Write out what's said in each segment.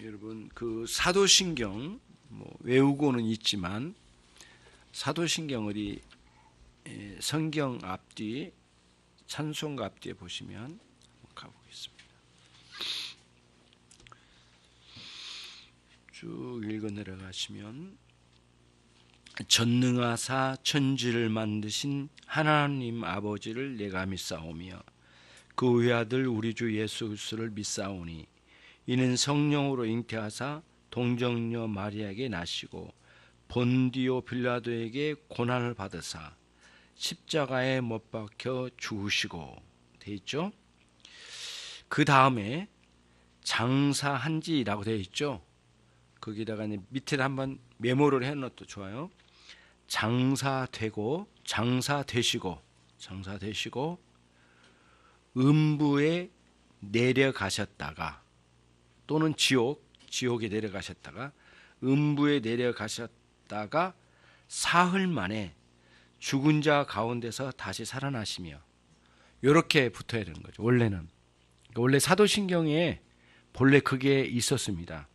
여러분 그 사도신경 외우고는 있지만 사도신경 어디 성경 앞뒤 찬송가 앞뒤에 보시면 한번 가보겠습니다. 쭉 읽어 내려가시면 전능하사 천지를 만드신 하나님 아버지를 내가 믿사오며 그 외아들 우리 주 예수 그리스도를 믿사오니 이는 성령으로 잉태하사 동정녀 마리아에게 나시고 본디오 빌라도에게 고난을 받으사 십자가에 못 박혀 죽으시고 돼 있죠. 그 다음에 장사한지라고 되어 있죠. 거기다가 밑에 한번 메모를 해놓어도 좋아요. 장사되시고 음부에 내려가셨다가 또는 지옥에 내려가셨다가 음부에 내려가셨다가 사흘 만에 죽은 자 가운데서 다시 살아나시며 이렇게 붙어야 되는 거죠. 원래는 원래 사도신경에 본래 그게 있었습니다.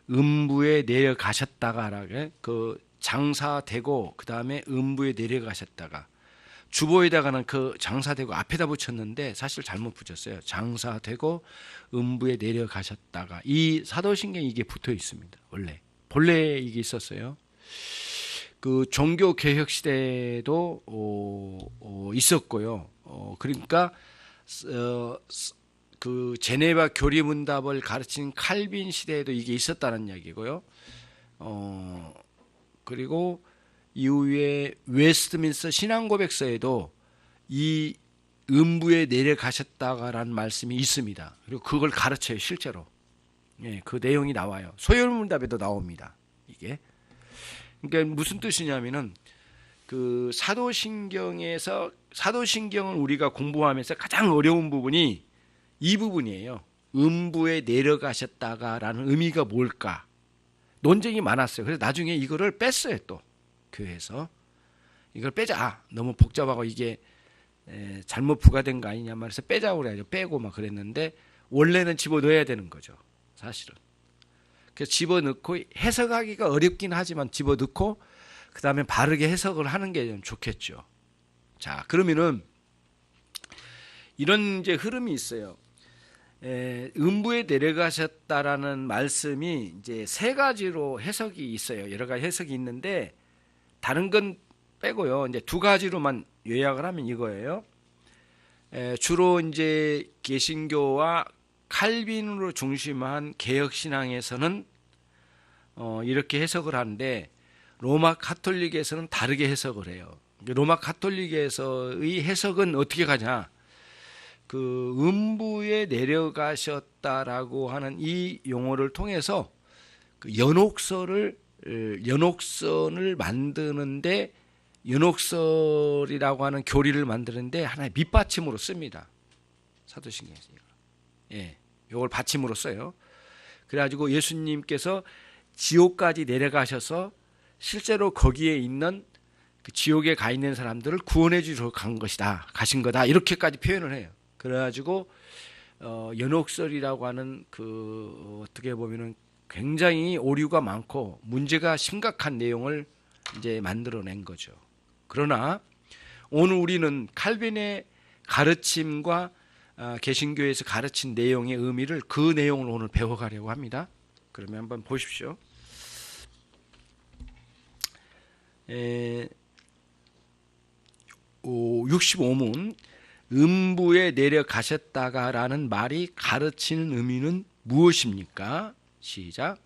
음부에 내려가셨다가라게 그 장사되고 그 다음에 음부에 내려가셨다가 주보에다가는 그 장사되고 앞에다 붙였는데 사실 잘못 붙였어요. 장사되고 음부에 내려가셨다가 이 사도신경에 이게 붙어 있습니다. 본래 이게 있었어요. 그 종교 개혁 시대에도 있었고요. 그러니까 그 제네바 교리문답을 가르친 칼빈 시대에도 이게 있었다는 이야기고요. 그리고 이후에 웨스트민스터 신앙고백서에도 이 음부에 내려가셨다가라는 말씀이 있습니다. 그리고 그걸 가르쳐요, 실제로. 예, 그 내용이 나와요. 소요문답에도 나옵니다. 이게. 그러니까 무슨 뜻이냐면은 그 사도신경을 우리가 공부하면서 가장 어려운 부분이 이 부분이에요. 음부에 내려가셨다가라는 의미가 뭘까? 논쟁이 많았어요. 그래서 나중에 이거를 뺐어요, 또. 교회에서 이걸 빼자. 너무 복잡하고 이게 잘못 부과된 거 아니냐 말해서 빼자고 그래야죠. 빼고 막 그랬는데 원래는 집어넣어야 되는 거죠. 사실은. 그래서 집어넣고 해석하기가 어렵긴 하지만 집어넣고 그 다음에 바르게 해석을 하는 게 좀 좋겠죠. 자, 그러면은 이런 이제 흐름이 있어요. 음부에 내려가셨다라는 말씀이 이제 세 가지로 해석이 있어요. 여러 가지 해석이 있는데 다른 건 빼고요. 이제 두 가지로만 요약을 하면 이거예요. 주로 이제 개신교와 칼빈으로 중심한 개혁 신앙에서는 이렇게 해석을 하는데 로마 가톨릭에서는 다르게 해석을 해요. 로마 가톨릭에서의 해석은 어떻게 가냐? 그 음부에 내려가셨다라고 하는 이 용어를 통해서 그 연옥선을 만드는데 연옥설이라고 하는 교리를 만드는데 하나의 밑받침으로 씁니다. 사도신경에서. 예, 이걸 받침으로 써요. 그래가지고 예수님께서 지옥까지 내려가셔서 실제로 거기에 있는 그 지옥에 가 있는 사람들을 구원해 주러 가신 거다. 이렇게까지 표현을 해요. 그래가지고 연옥설이라고 하는 그 어떻게 보면은 굉장히 오류가 많고 문제가 심각한 내용을 이제 만들어낸 거죠. 그러나 오늘 우리는 칼빈의 가르침과 개신교에서 가르친 내용의 의미를 그 내용을 오늘 배워가려고 합니다. 그러면 한번 보십시오. 65문 음부에 내려가셨다가라는 말이 가르치는 의미는 무엇입니까? 시작.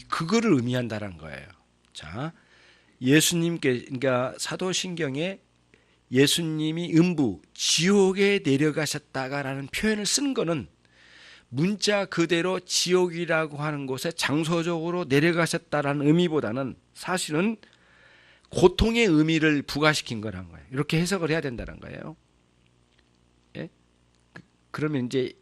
그거를 의미한다는 거예요. 자, 예수님께 그러니까 사도신경에 예수님이 음부 지옥에 내려가셨다가라는 표현을 쓴 거는 문자 그대로 지옥이라고 하는 곳에 장소적으로 내려가셨다라는 의미보다는 사실은 고통의 의미를 부과시킨 거란 거예요. 이렇게 해석을 해야 된다는 거예요. 예? 그러면 이제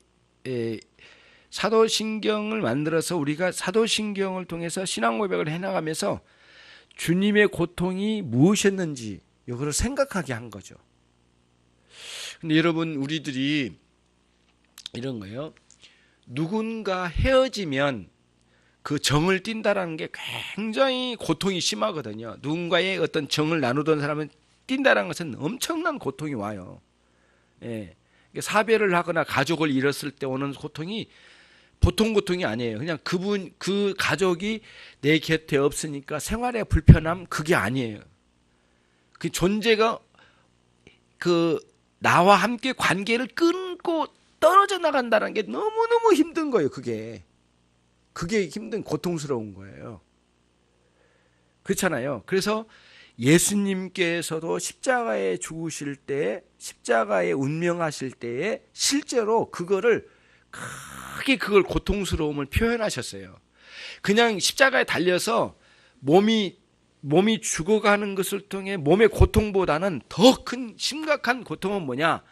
사도신경을 만들어서 우리가 사도신경을 통해서 신앙 고백을 해나가면서 주님의 고통이 무엇이었는지 이거를 생각하게 한 거죠. 근데 여러분, 우리들이 이런 거예요. 누군가 헤어지면 그 정을 띈다라는 게 굉장히 고통이 심하거든요. 누군가의 어떤 정을 나누던 사람은 띈다는 것은 엄청난 고통이 와요. 예. 사별을 하거나 가족을 잃었을 때 오는 고통이 보통 고통이 아니에요. 그냥 그 가족이 내 곁에 없으니까 생활의 불편함, 그게 아니에요. 그 존재가 나와 함께 관계를 끊고 떨어져 나간다는 게 너무너무 힘든 거예요. 그게 힘든, 고통스러운 거예요. 그렇잖아요. 그래서 예수님께서도 십자가에 죽으실 때, 십자가에 운명하실 때에 실제로 그걸 고통스러움을 표현하셨어요. 그냥 십자가에 달려서 몸이 죽어가는 것을 통해 몸의 고통보다는 더 큰 심각한 고통은 뭐냐?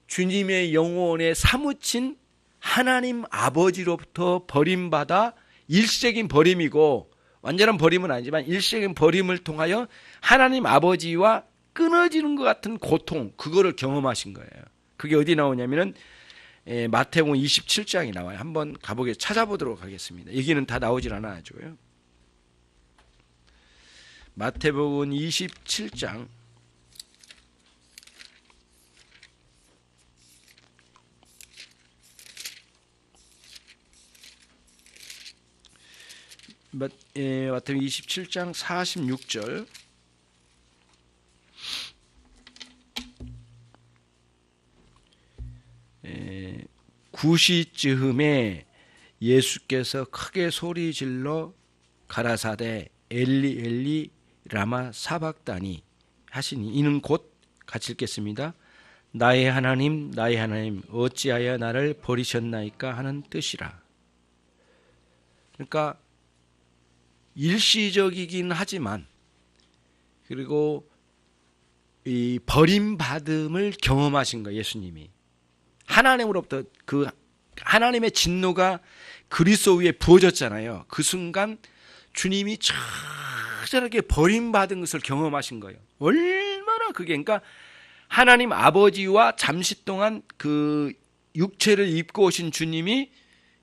주님의 영혼에 사무친 하나님 아버지로부터 버림받아, 일시적인 버림이고 완전한 버림은 아니지만 일시적인 버림을 통하여 하나님 아버지와 끊어지는 것 같은 고통, 그거를 경험하신 거예요. 그게 어디 나오냐면은 마태복음 27장이 나와요. 한번 찾아보도록 하겠습니다. 여기는 다 나오질 않아가지고요. 마태복음 27장 27장 46절. 구시쯤에 예수께서 크게 소리질러 가라사대 엘리 엘리 라마 사박다니 하시니 이는 곧 같이 읽겠습니다. 나의 하나님 나의 하나님 어찌하여 나를 버리셨나이까 하는 뜻이라. 그러니까 일시적이긴 하지만, 그리고 이 버림받음을 경험하신 거예요. 예수님이 하나님으로부터 그 하나님의 진노가 그리스도 위에 부어졌잖아요. 그 순간 주님이 처절하게 버림받은 것을 경험하신 거예요. 얼마나 그러니까 하나님 아버지와 잠시 동안 그 육체를 입고 오신 주님이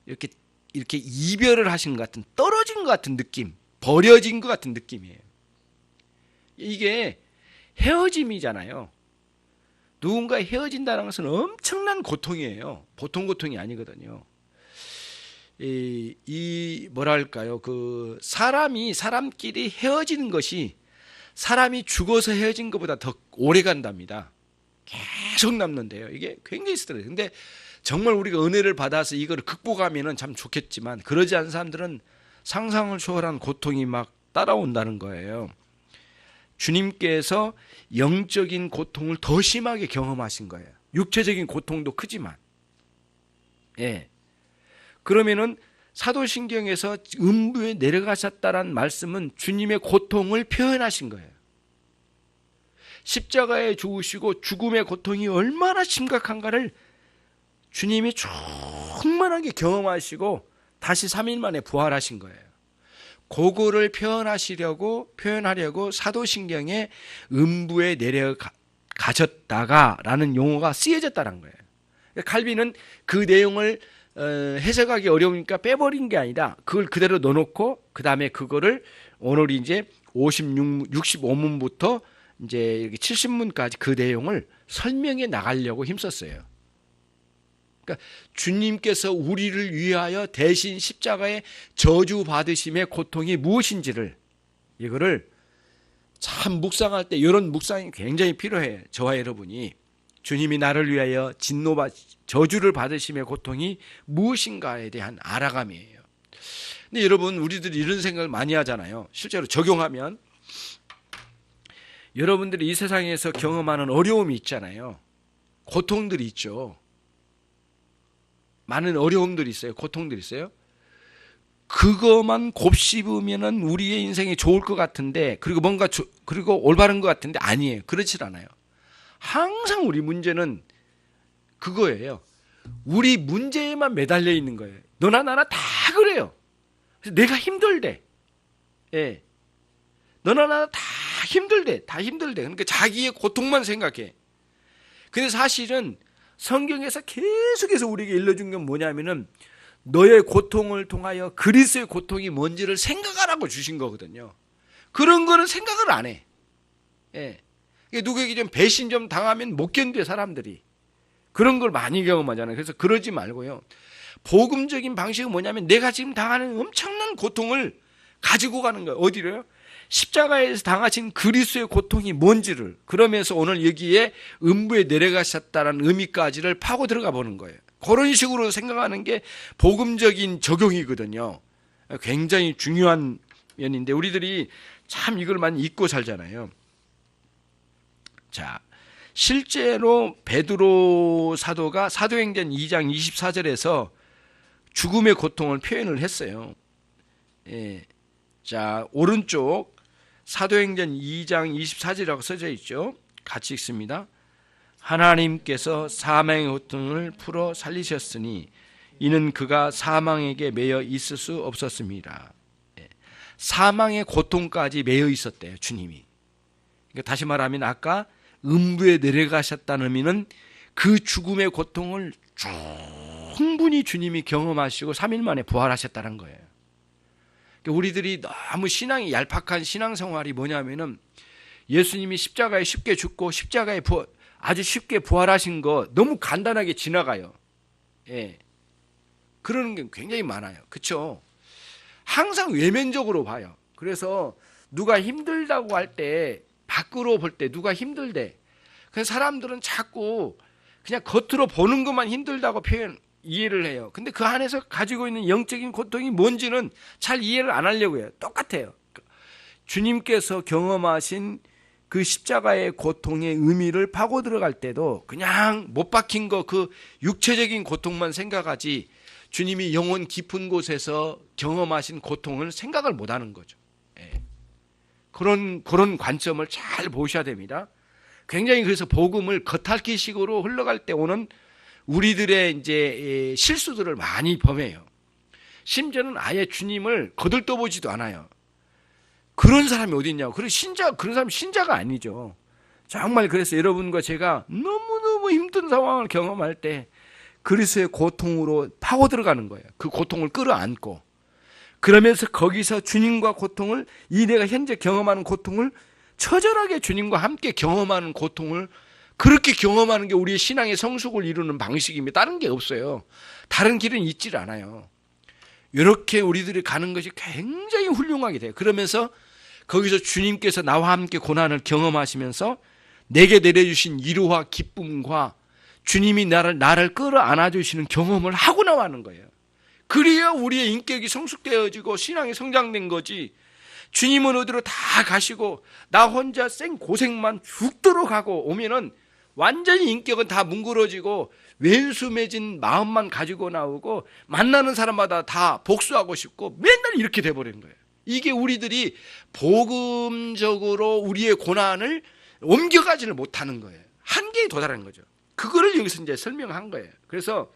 이렇게 이별을 하신 것 같은, 떨어진 것 같은 느낌, 버려진 것 같은 느낌이에요. 이게 헤어짐이잖아요. 누군가 헤어진다는 것은 엄청난 고통이에요. 보통 고통이 아니거든요. 뭐랄까요? 그 사람끼리 헤어지는 것이 사람이 죽어서 헤어진 것보다 더 오래 간답니다. 계속 남는데요. 이게 굉장히 스트레스. 근데 정말 우리가 은혜를 받아서 이걸 극복하면은 참 좋겠지만, 그러지 않은 사람들은 상상을 초월한 고통이 막 따라온다는 거예요. 주님께서 영적인 고통을 더 심하게 경험하신 거예요. 육체적인 고통도 크지만. 예. 그러면은 사도신경에서 음부에 내려가셨다라는 말씀은 주님의 고통을 표현하신 거예요. 십자가에 죽으시고 죽음의 고통이 얼마나 심각한가를 주님이 충만하게 경험하시고 다시 3일 만에 부활하신 거예요. 그거를 표현하려고 사도신경에 음부에 내려가셨다가 라는 용어가 쓰여졌다는 거예요. 칼빈은 그 내용을 해석하기 어려우니까 빼버린 게 아니라 그걸 그대로 넣어놓고 그 다음에 그거를 오늘 이제 65문부터 이제 70문까지 그 내용을 설명해 나가려고 힘썼어요. 그러니까 주님께서 우리를 위하여 대신 십자가에 저주 받으심의 고통이 무엇인지를, 이거를 참 묵상할 때 이런 묵상이 굉장히 필요해요. 저와 여러분이 주님이 나를 위하여 저주를 받으심의 고통이 무엇인가에 대한 알아감이에요. 근데 여러분, 우리들이 이런 생각을 많이 하잖아요. 실제로 적용하면 여러분들이 이 세상에서 경험하는 어려움이 있잖아요. 고통들이 있죠. 많은 어려움들이 있어요. 고통들이 있어요. 그것만 곱씹으면은 우리의 인생이 좋을 것 같은데, 그리고 올바른 것 같은데 아니에요. 그렇지 않아요. 항상 우리 문제는 그거예요. 우리 문제에만 매달려 있는 거예요. 너나 나나 다 그래요. 그래서 내가 힘들대. 예. 너나 나나 다 힘들대. 다 힘들대. 그러니까 자기의 고통만 생각해. 근데 사실은 성경에서 계속해서 우리에게 일러준 건 뭐냐면은 너의 고통을 통하여 그리스도의 고통이 뭔지를 생각하라고 주신 거거든요. 그런 거는 생각을 안 해. 예. 누구에게 좀 배신 좀 당하면 못 견뎌, 사람들이. 그런 걸 많이 경험하잖아요. 그래서 그러지 말고요. 복음적인 방식은 뭐냐면 내가 지금 당하는 엄청난 고통을 가지고 가는 거예요. 어디로요? 십자가에서 당하신 그리스도의 고통이 뭔지를. 그러면서 오늘 여기에 음부에 내려가셨다는 의미까지를 파고 들어가 보는 거예요. 그런 식으로 생각하는 게 복음적인 적용이거든요. 굉장히 중요한 면인데 우리들이 참 이걸 많이 잊고 살잖아요. 자, 실제로 베드로 사도가 사도행전 2장 24절에서 죽음의 고통을 표현을 했어요. 예. 자, 오른쪽 사도행전 2장 24절이라고 써져 있죠. 같이 읽습니다. 하나님께서 사망의 고통을 풀어 살리셨으니 이는 그가 사망에게 매여 있을 수 없었습니다. 예. 사망의 고통까지 매여 있었대요, 주님이. 그러니까 다시 말하면 아까 음부에 내려가셨다는 의미는 그 죽음의 고통을 충분히 주님이 경험하시고 3일 만에 부활하셨다는 거예요. 그러니까 우리들이 너무 신앙이 얄팍한 신앙생활이 뭐냐면은 예수님이 십자가에 쉽게 죽고 십자가에 아주 쉽게 부활하신 거 너무 간단하게 지나가요. 예. 그러는 게 굉장히 많아요. 그렇죠? 항상 외면적으로 봐요. 그래서 누가 힘들다고 할 때 밖으로 볼 때 누가 힘들대. 그래서 사람들은 자꾸 그냥 겉으로 보는 것만 힘들다고 이해를 해요. 근데 그 안에서 가지고 있는 영적인 고통이 뭔지는 잘 이해를 안 하려고 해요. 똑같아요. 주님께서 경험하신 그 십자가의 고통의 의미를 파고 들어갈 때도 그냥 못 박힌 거 그 육체적인 고통만 생각하지 주님이 영혼 깊은 곳에서 경험하신 고통을 생각을 못 하는 거죠. 예. 그런 관점을 잘 보셔야 됩니다. 굉장히 그래서 복음을 겉핥기식으로 흘러갈 때 오는 우리들의 이제 실수들을 많이 범해요. 심지어는 아예 주님을 거들떠보지도 않아요. 그런 사람이 어디 있냐고. 그런 사람이 신자가 아니죠. 정말 그래서 여러분과 제가 너무너무 힘든 상황을 경험할 때 그리스도의 고통으로 파고 들어가는 거예요. 그 고통을 끌어안고. 그러면서 거기서 주님과 고통을 내가 현재 경험하는 고통을 처절하게 주님과 함께 경험하는 고통을 그렇게 경험하는 게 우리의 신앙의 성숙을 이루는 방식입니다. 다른 게 없어요. 다른 길은 있질 않아요. 이렇게 우리들이 가는 것이 굉장히 훌륭하게 돼요. 그러면서 거기서 주님께서 나와 함께 고난을 경험하시면서 내게 내려주신 위로와 기쁨과 주님이 나를 끌어안아 주시는 경험을 하고 나가는 거예요. 그래야 우리의 인격이 성숙되어지고 신앙이 성장된 거지. 주님은 어디로 다 가시고 나 혼자 생고생만 죽도록 하고 오면은 완전히 인격은 다 뭉그러지고 왼수매진 마음만 가지고 나오고 만나는 사람마다 다 복수하고 싶고 맨날 이렇게 돼버리는 거예요. 이게 우리들이 복음적으로 우리의 고난을 옮겨가지를 못하는 거예요. 한계에 도달하는 거죠. 그거를 여기서 이제 설명한 거예요. 그래서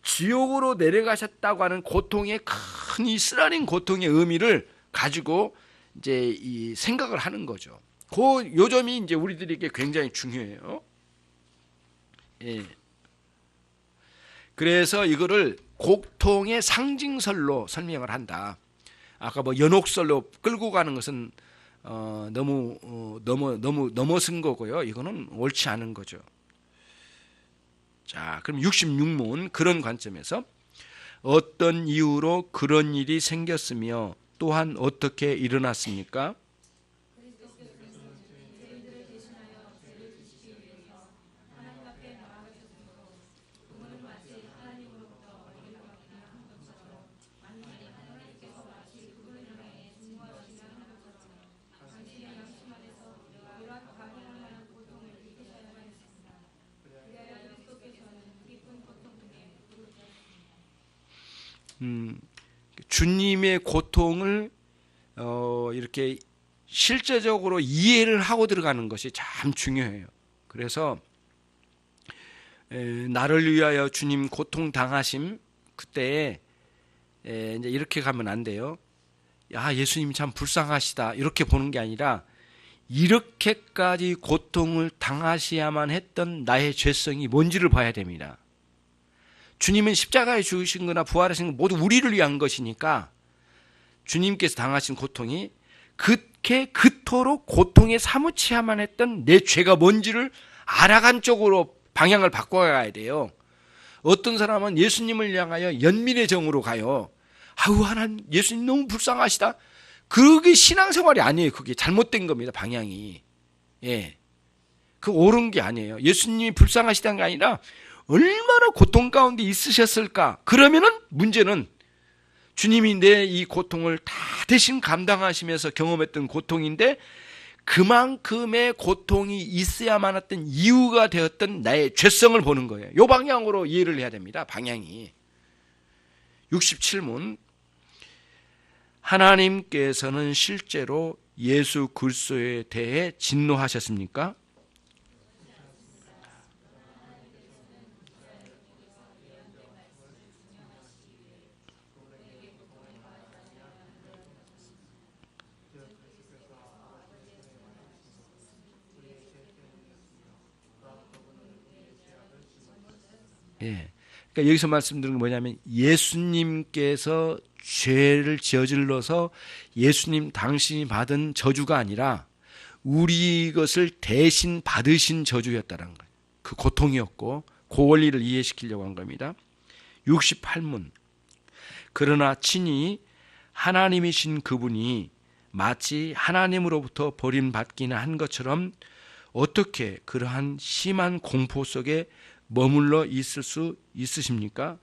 지옥으로 내려가셨다고 하는 고통의 큰 이 쓰라린 고통의 의미를 가지고 이제 이 생각을 하는 거죠. 그 요점이 이제 우리들에게 굉장히 중요해요. 예. 그래서 이거를 고통의 상징설로 설명을 한다. 아까 뭐 연옥설로 끌고 가는 것은 너무 넘어선 거고요. 이거는 옳지 않은 거죠. 자, 그럼 66문 그런 관점에서 어떤 이유로 그런 일이 생겼으며 또한 어떻게 일어났습니까? 주님의 고통을 이렇게 실제적으로 이해를 하고 들어가는 것이 참 중요해요. 그래서 나를 위하여 주님 고통 당하심, 그때 이제 이렇게 가면 안 돼요. 야, 예수님 참 불쌍하시다 이렇게 보는 게 아니라 이렇게까지 고통을 당하셔야만 했던 나의 죄성이 뭔지를 봐야 됩니다. 주님은 십자가에 죽으신 거나 부활하신 건 모두 우리를 위한 것이니까 주님께서 당하신 고통이 그토록 고통에 사무치야만 했던 내 죄가 뭔지를 알아간 쪽으로 방향을 바꿔가야 돼요. 어떤 사람은 예수님을 향하여 연민의 정으로 가요. 아우, 하나님, 예수님 너무 불쌍하시다. 그게 신앙생활이 아니에요. 그게 잘못된 겁니다. 방향이. 예, 그 옳은 게 아니에요. 예수님이 불쌍하시다는 게 아니라 얼마나 고통 가운데 있으셨을까. 그러면은 문제는 주님이 내 이 고통을 다 대신 감당하시면서 경험했던 고통인데 그만큼의 고통이 있어야만 했던 이유가 되었던 나의 죄성을 보는 거예요. 이 방향으로 이해를 해야 됩니다. 방향이. 67문. 하나님께서는 실제로 예수 그리스도에 대해 진노하셨습니까? 예. 그러니까 여기서 말씀드리는 건 뭐냐면 예수님께서 죄를 저질러서 예수님 당신이 받은 저주가 아니라 우리 것을 대신 받으신 저주였다는 거예요. 그 고통이었고 그 원리를 이해시키려고 한 겁니다. 68문. 그러나 친히 하나님이신 그분이 마치 하나님으로부터 버림받기는 한 것처럼 어떻게 그러한 심한 공포 속에 머물러 있을 수 있으십니까?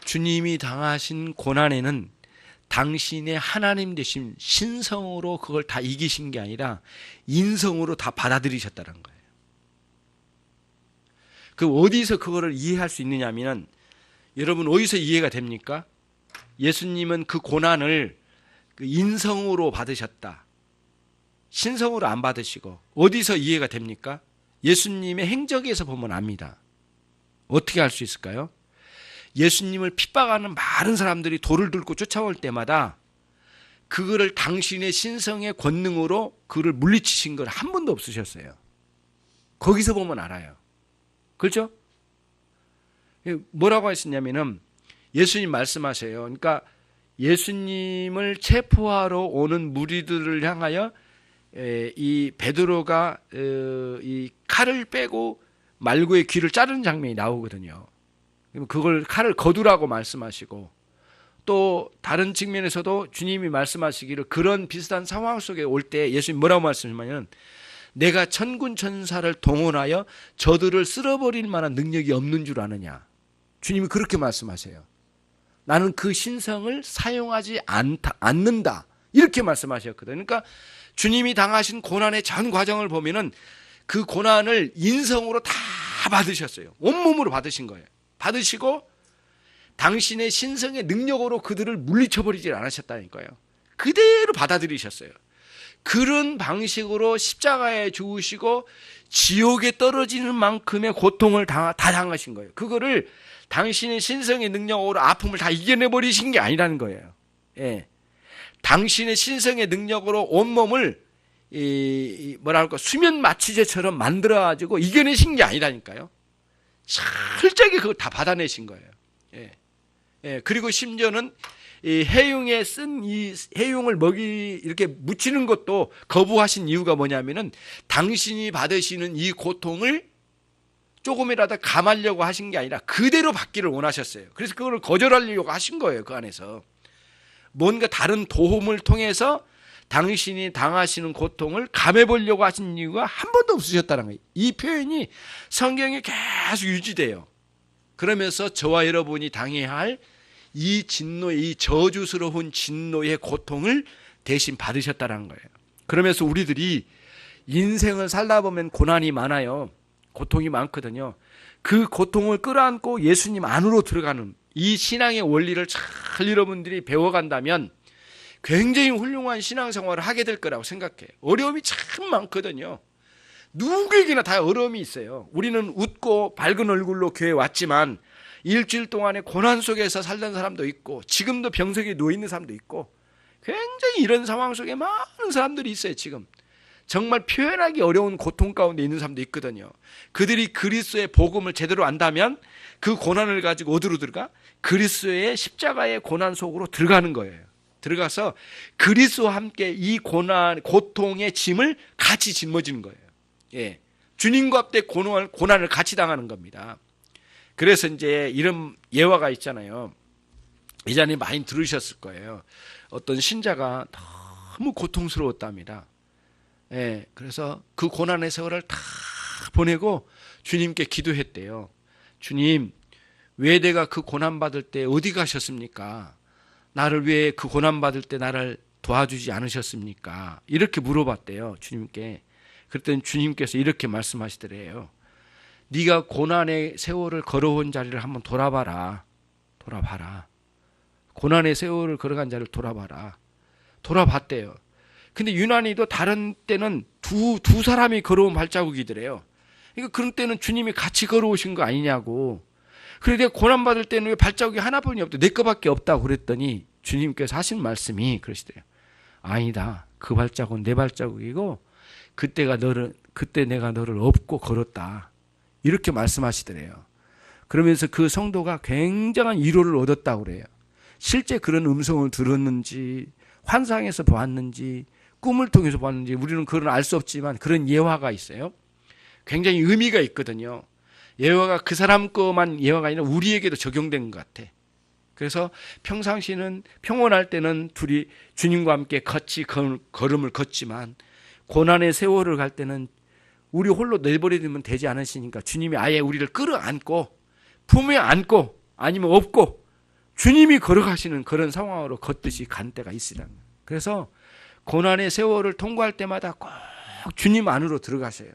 주님이 당하신 고난에는 당신의 하나님 되신 신성으로 그걸 다 이기신 게 아니라 인성으로 다 받아들이셨다는 거예요. 그 어디서 그거를 이해할 수 있느냐 하면 여러분 어디서 이해가 됩니까? 예수님은 그 고난을 그 인성으로 받으셨다. 신성으로 안 받으시고 어디서 이해가 됩니까? 예수님의 행적에서 보면 압니다. 어떻게 할 수 있을까요? 예수님을 핍박하는 많은 사람들이 돌을 들고 쫓아올 때마다 그거를 당신의 신성의 권능으로 그를 물리치신 건 한 번도 없으셨어요. 거기서 보면 알아요. 그렇죠? 뭐라고 했었냐면은 예수님 말씀하세요. 그러니까 예수님을 체포하러 오는 무리들을 향하여 이 베드로가 이 칼을 빼고 말고의 귀를 자르는 장면이 나오거든요. 그걸 칼을 거두라고 말씀하시고 또 다른 측면에서도 주님이 말씀하시기를 그런 비슷한 상황 속에 올 때 예수님 뭐라고 말씀하시냐면 내가 천군 천사를 동원하여 저들을 쓸어버릴 만한 능력이 없는 줄 아느냐. 주님이 그렇게 말씀하세요. 나는 그 신성을 사용하지 않는다. 이렇게 말씀하셨거든요. 그러니까 주님이 당하신 고난의 전 과정을 보면은 그 고난을 인성으로 다 받으셨어요. 온몸으로 받으신 거예요. 받으시고 당신의 신성의 능력으로 그들을 물리쳐버리지 않으셨다니까요. 그대로 받아들이셨어요. 그런 방식으로 십자가에 죽으시고 지옥에 떨어지는 만큼의 고통을 다 당하신 거예요. 그거를 당신의 신성의 능력으로 아픔을 다 이겨내버리신 게 아니라는 거예요. 예. 당신의 신성의 능력으로 온몸을 뭐랄까 수면 마취제처럼 만들어가지고 이겨내신 게 아니라니까요. 철저하게 그걸 다 받아내신 거예요. 예. 예. 그리고 심지어는 이 해흉에 쓴 이 해흉을 이렇게 묻히는 것도 거부하신 이유가 뭐냐면은 당신이 받으시는 이 고통을 조금이라도 감하려고 하신 게 아니라 그대로 받기를 원하셨어요. 그래서 그걸 거절하려고 하신 거예요. 그 안에서 뭔가 다른 도움을 통해서 당신이 당하시는 고통을 감해보려고 하신 이유가 한 번도 없으셨다는 거예요. 이 표현이 성경에 계속 유지돼요. 그러면서 저와 여러분이 당해야 할 이 진노의, 이 저주스러운 진노의 고통을 대신 받으셨다는 거예요. 그러면서 우리들이 인생을 살다 보면 고난이 많아요. 고통이 많거든요. 그 고통을 끌어안고 예수님 안으로 들어가는 이 신앙의 원리를 잘 여러분들이 배워간다면 굉장히 훌륭한 신앙생활을 하게 될 거라고 생각해요. 어려움이 참 많거든요. 누구에게나 다 어려움이 있어요. 우리는 웃고 밝은 얼굴로 교회에 왔지만 일주일 동안의 고난 속에서 살던 사람도 있고 지금도 병석에 누워있는 사람도 있고 굉장히 이런 상황 속에 많은 사람들이 있어요. 지금 정말 표현하기 어려운 고통 가운데 있는 사람도 있거든요. 그들이 그리스도의 복음을 제대로 안다면 그 고난을 가지고 어디로 들어가? 그리스도의 십자가의 고난 속으로 들어가는 거예요. 들어가서 그리스도와 함께 이 고통의 짐을 같이 짊어지는 거예요. 예, 주님과 함께 고난을 같이 당하는 겁니다. 그래서 이제 이런 예화가 있잖아요. 예전에 많이 들으셨을 거예요. 어떤 신자가 너무 고통스러웠답니다. 예, 그래서 그 고난의 세월을 다 보내고 주님께 기도했대요. 주님, 왜 내가 그 고난받을 때 어디 가셨습니까? 나를 왜 그 고난받을 때 나를 도와주지 않으셨습니까? 이렇게 물어봤대요, 주님께. 그랬더니 주님께서 이렇게 말씀하시더래요. 네가 고난의 세월을 걸어온 자리를 한번 돌아봐라. 고난의 세월을 걸어간 자리를 돌아봐라. 돌아봤대요. 근데 유난히도 다른 때는 두 사람이 걸어온 발자국이더래요. 그러니까 그런 때는 주님이 같이 걸어오신 거 아니냐고. 그런데 고난받을 때는 왜 발자국이 하나뿐이 없대? 내 거밖에 없다고 그랬더니 주님께서 하신 말씀이 그러시대요. 아니다. 그 발자국은 내 발자국이고 그때 내가 너를 업고 걸었다. 이렇게 말씀하시더래요. 그러면서 그 성도가 굉장한 위로를 얻었다고 그래요. 실제 그런 음성을 들었는지 환상에서 보았는지 꿈을 통해서 보았는지 우리는 그건 알 수 없지만 그런 예화가 있어요. 굉장히 의미가 있거든요. 예화가 그 사람 거만 예화가 아니라 우리에게도 적용된 것 같아. 그래서 평상시는 평온할 때는 둘이 주님과 함께 같이 걸음을 걷지만 고난의 세월을 갈 때는 우리 홀로 내버려두면 되지 않으시니까 주님이 아예 우리를 끌어안고 품에 안고 아니면 업고 주님이 걸어가시는 그런 상황으로 걷듯이 간 때가 있으라는 거예요. 그래서 고난의 세월을 통과할 때마다 꼭 주님 안으로 들어가셔요.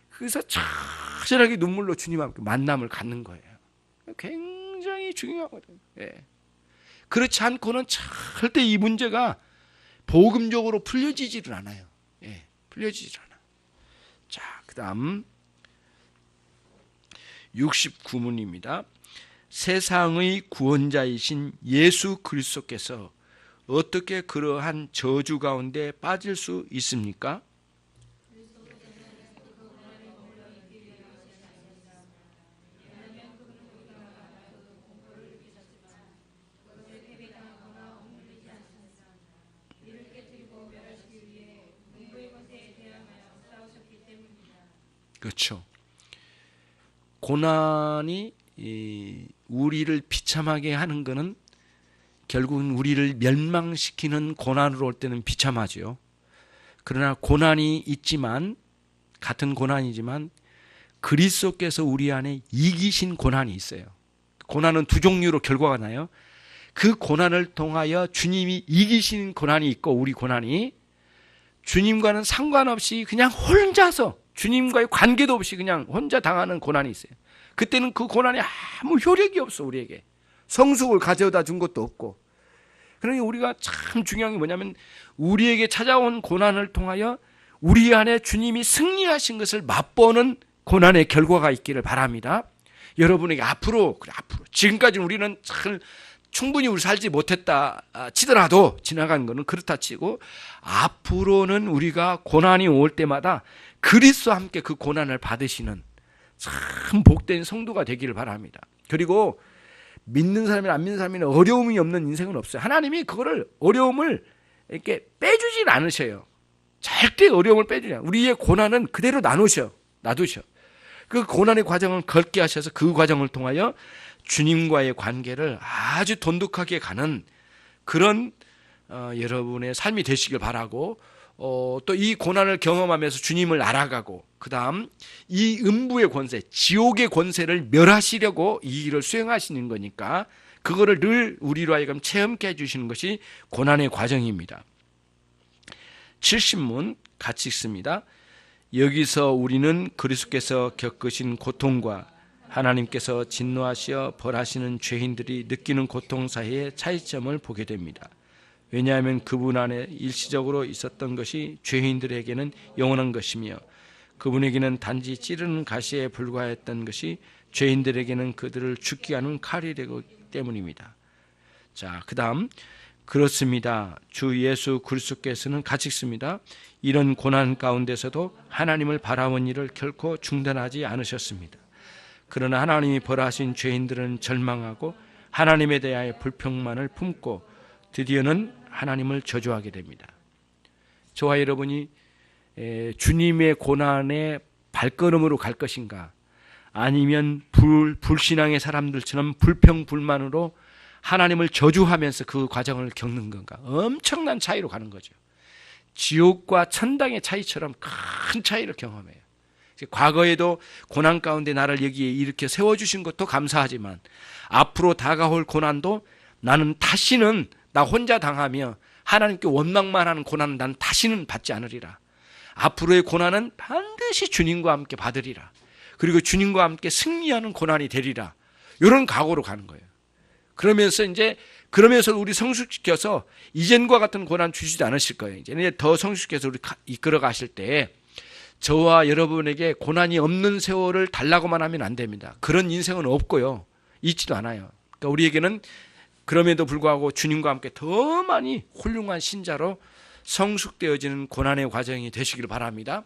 그래서 절절하게 눈물로 주님과 함께 만남을 갖는 거예요. 굉장히 중요하거든요. 예. 그렇지 않고는 절대 이 문제가 복음적으로 풀려지지를 않아요. 예, 풀려지질 않아요. 자, 그 다음 69문입니다. 세상의 구원자이신 예수 그리스도께서 어떻게 그러한 저주 가운데 빠질 수 있습니까? 그렇죠. 고난이 우리를 비참하게 하는 것은 결국은 우리를 멸망시키는 고난으로 올 때는 비참하죠. 그러나 고난이 있지만 같은 고난이지만 그리스도께서 우리 안에 이기신 고난이 있어요. 고난은 두 종류로 결과가 나요. 그 고난을 통하여 주님이 이기신 고난이 있고 우리 고난이 주님과는 상관없이 그냥 혼자서 주님과의 관계도 없이 그냥 혼자 당하는 고난이 있어요. 그때는 그 고난이 아무 효력이 없어. 우리에게 성숙을 가져다 준 것도 없고. 그러니 우리가 참 중요한 게 뭐냐면 우리에게 찾아온 고난을 통하여 우리 안에 주님이 승리하신 것을 맛보는 고난의 결과가 있기를 바랍니다. 여러분에게 앞으로 지금까지는 우리는 참 충분히 우리 살지 못했다 치더라도 지나간 거는 그렇다 치고 앞으로는 우리가 고난이 올 때마다 그리스도와 함께 그 고난을 받으시는 참 복된 성도가 되기를 바랍니다. 그리고 믿는 사람이나 안 믿는 사람이나 어려움이 없는 인생은 없어요. 하나님이 그거를 어려움을 이렇게 빼주진 않으셔요. 절대 어려움을 빼주지 않아요. 우리의 고난은 그대로 놔두셔. 그 고난의 과정을 걷게 하셔서 그 과정을 통하여 주님과의 관계를 아주 돈독하게 가는 그런 여러분의 삶이 되시길 바라고 또 이 고난을 경험하면서 주님을 알아가고 그 다음 이 음부의 권세, 지옥의 권세를 멸하시려고 이 일을 수행하시는 거니까 그거를 늘 우리로 하여금 체험케 해주시는 것이 고난의 과정입니다. 70문 같이 읽습니다. 여기서 우리는 그리스도께서 겪으신 고통과 하나님께서 진노하시어 벌하시는 죄인들이 느끼는 고통 사이의 차이점을 보게 됩니다. 왜냐하면 그분 안에 일시적으로 있었던 것이 죄인들에게는 영원한 것이며 그분에게는 단지 찌르는 가시에 불과했던 것이 죄인들에게는 그들을 죽게 하는 칼이 되기 때문입니다. 자, 그 다음 그렇습니다. 주 예수 그리스도께서는 같이 읽습니다. 이런 고난 가운데서도 하나님을 바라본 일을 결코 중단하지 않으셨습니다. 그러나 하나님이 벌하신 죄인들은 절망하고 하나님에 대하여 불평만을 품고 드디어는 하나님을 저주하게 됩니다. 저와 여러분이 주님의 고난의 발걸음으로 갈 것인가, 아니면 불신앙의 사람들처럼 불평불만으로 하나님을 저주하면서 그 과정을 겪는 건가? 엄청난 차이로 가는 거죠. 지옥과 천당의 차이처럼 큰 차이를 경험해요. 과거에도 고난 가운데 나를 여기에 이렇게 세워주신 것도 감사하지만 앞으로 다가올 고난도 나는 다시는 나 혼자 당하며 하나님께 원망만 하는 고난은 난 다시는 받지 않으리라. 앞으로의 고난은 반드시 주님과 함께 받으리라. 그리고 주님과 함께 승리하는 고난이 되리라. 이런 각오로 가는 거예요. 그러면서 우리 성숙시켜서 이전과 같은 고난 주시지 않으실 거예요. 이제 더 성숙시켜서 우리 이끌어 가실 때 저와 여러분에게 고난이 없는 세월을 달라고만 하면 안 됩니다. 그런 인생은 없고요. 있지도 않아요. 그러니까 우리에게는 그럼에도 불구하고 주님과 함께 더 많이 훌륭한 신자로 성숙되어지는 고난의 과정이 되시길 바랍니다.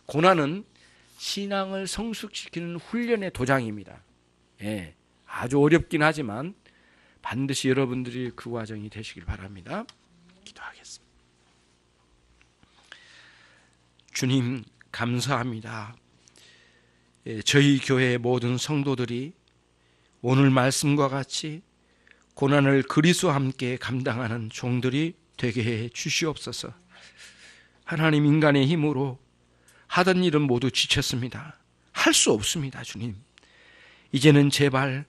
고난은 신앙을 성숙시키는 훈련의 도장입니다. 예, 아주 어렵긴 하지만 반드시 여러분들이 그 과정이 되시길 바랍니다. 기도하겠습니다. 주님 감사합니다. 저희 교회의 모든 성도들이 오늘 말씀과 같이 고난을 그리스도와 함께 감당하는 종들이 되게 해 주시옵소서. 하나님, 인간의 힘으로 하던 일은 모두 지쳤습니다. 할 수 없습니다. 주님, 이제는 제발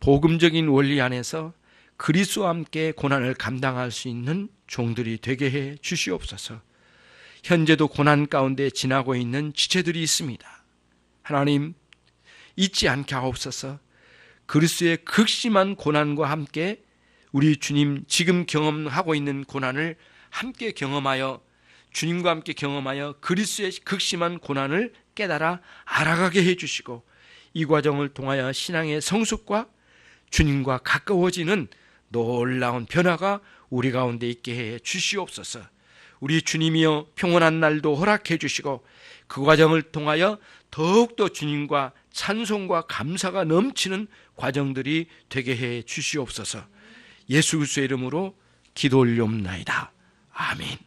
복음적인 원리 안에서 그리스도와 함께 고난을 감당할 수 있는 종들이 되게 해 주시옵소서. 현재도 고난 가운데 지나고 있는 지체들이 있습니다. 하나님, 잊지 않게 하옵소서. 그리스도의 극심한 고난과 함께 우리 주님 지금 경험하고 있는 고난을 함께 경험하여 주님과 함께 경험하여 그리스도의 극심한 고난을 깨달아 알아가게 해주시고 이 과정을 통하여 신앙의 성숙과 주님과 가까워지는 놀라운 변화가 우리 가운데 있게 해 주시옵소서. 우리 주님이여 평온한 날도 허락해 주시고 그 과정을 통하여 더욱더 주님과 찬송과 감사가 넘치는 과정들이 되게 해 주시옵소서. 예수 그리스도의 이름으로 기도 올리옵나이다. 아멘.